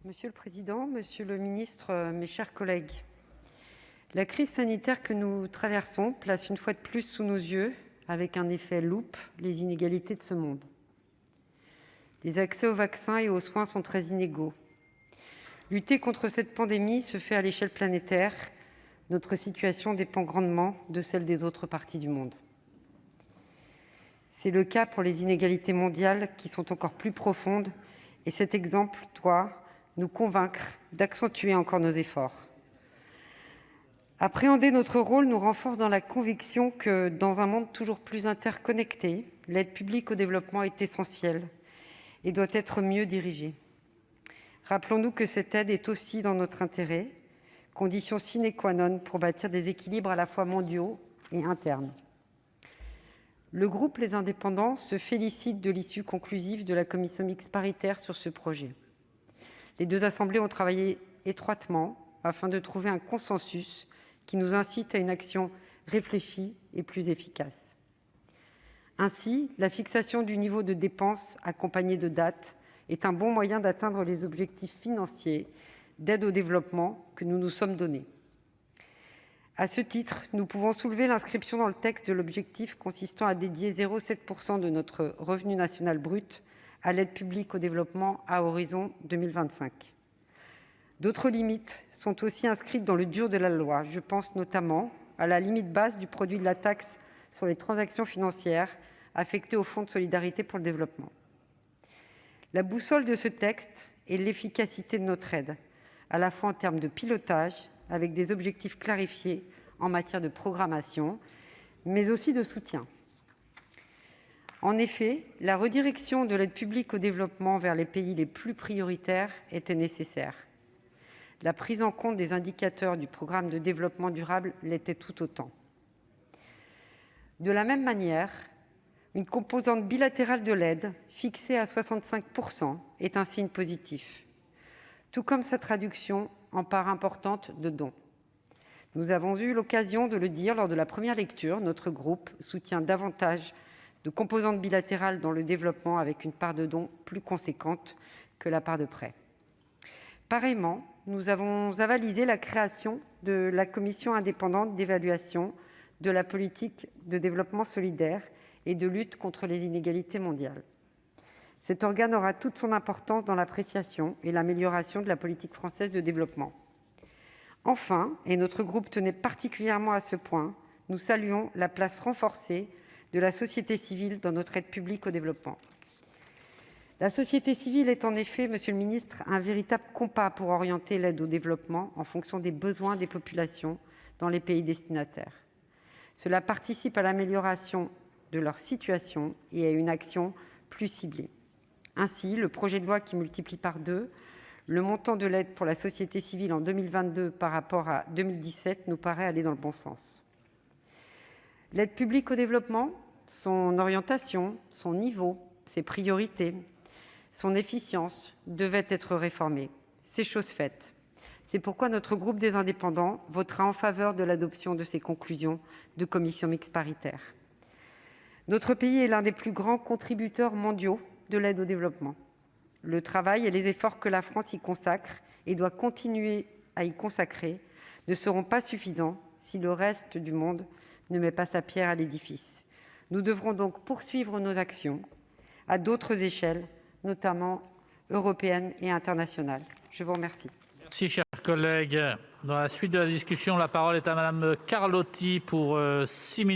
Monsieur le président, monsieur le ministre, mes chers collègues, la crise sanitaire que nous traversons place une fois de plus sous nos yeux, avec un effet loupe, les inégalités de ce monde. Les accès aux vaccins et aux soins sont très inégaux. Lutter contre cette pandémie se fait à l'échelle planétaire. Notre situation dépend grandement de celle des autres parties du monde. C'est le cas pour les inégalités mondiales qui sont encore plus profondes, et cet exemple doit nous convaincre d'accentuer encore nos efforts. Appréhender notre rôle nous renforce dans la conviction que, dans un monde toujours plus interconnecté, l'aide publique au développement est essentielle et doit être mieux dirigée. Rappelons-nous que cette aide est aussi dans notre intérêt, condition sine qua non pour bâtir des équilibres à la fois mondiaux et internes. Le groupe Les Indépendants se félicite de l'issue conclusive de la commission mixte paritaire sur ce projet. Les deux assemblées ont travaillé étroitement afin de trouver un consensus qui nous incite à une action réfléchie et plus efficace. Ainsi, la fixation du niveau de dépenses accompagnée de dates est un bon moyen d'atteindre les objectifs financiers d'aide au développement que nous nous sommes donnés. À ce titre, nous pouvons soulever l'inscription dans le texte de l'objectif consistant à dédier 0,7 % de notre revenu national brut à l'aide publique au développement à horizon 2025. D'autres limites sont aussi inscrites dans le dur de la loi. Je pense notamment à la limite basse du produit de la taxe sur les transactions financières affectée au Fonds de solidarité pour le développement. La boussole de ce texte est l'efficacité de notre aide, à la fois en termes de pilotage, avec des objectifs clarifiés en matière de programmation, mais aussi de soutien. En effet, la redirection de l'aide publique au développement vers les pays les plus prioritaires était nécessaire. La prise en compte des indicateurs du programme de développement durable l'était tout autant. De la même manière, une composante bilatérale de l'aide, fixée à 65 %, est un signe positif, tout comme sa traduction en part importante de dons. Nous avons eu l'occasion de le dire lors de la première lecture, notre groupe soutient davantage de composantes bilatérales dans le développement avec une part de dons plus conséquente que la part de prêts. Pareillement, nous avons avalisé la création de la commission indépendante d'évaluation de la politique de développement solidaire et de lutte contre les inégalités mondiales. Cet organe aura toute son importance dans l'appréciation et l'amélioration de la politique française de développement. Enfin, et notre groupe tenait particulièrement à ce point, nous saluons la place renforcée de la société civile dans notre aide publique au développement. La société civile est en effet, monsieur le ministre, un véritable compas pour orienter l'aide au développement en fonction des besoins des populations dans les pays destinataires. Cela participe à l'amélioration de leur situation et à une action plus ciblée. Ainsi, le projet de loi qui multiplie par 2 le montant de l'aide pour la société civile en 2022 par rapport à 2017 nous paraît aller dans le bon sens. L'aide publique au développement, son orientation, son niveau, ses priorités, son efficience devaient être réformées. C'est chose faite. C'est pourquoi notre groupe des Indépendants votera en faveur de l'adoption de ces conclusions de commission mixte paritaire. Notre pays est l'un des plus grands contributeurs mondiaux de l'aide au développement. Le travail et les efforts que la France y consacre et doit continuer à y consacrer ne seront pas suffisants si le reste du monde ne met pas sa pierre à l'édifice. Nous devrons donc poursuivre nos actions à d'autres échelles, notamment européennes et internationales. Je vous remercie. Merci, chers collègues. Dans la suite de la discussion, la parole est à Madame Carlotti pour 6 minutes.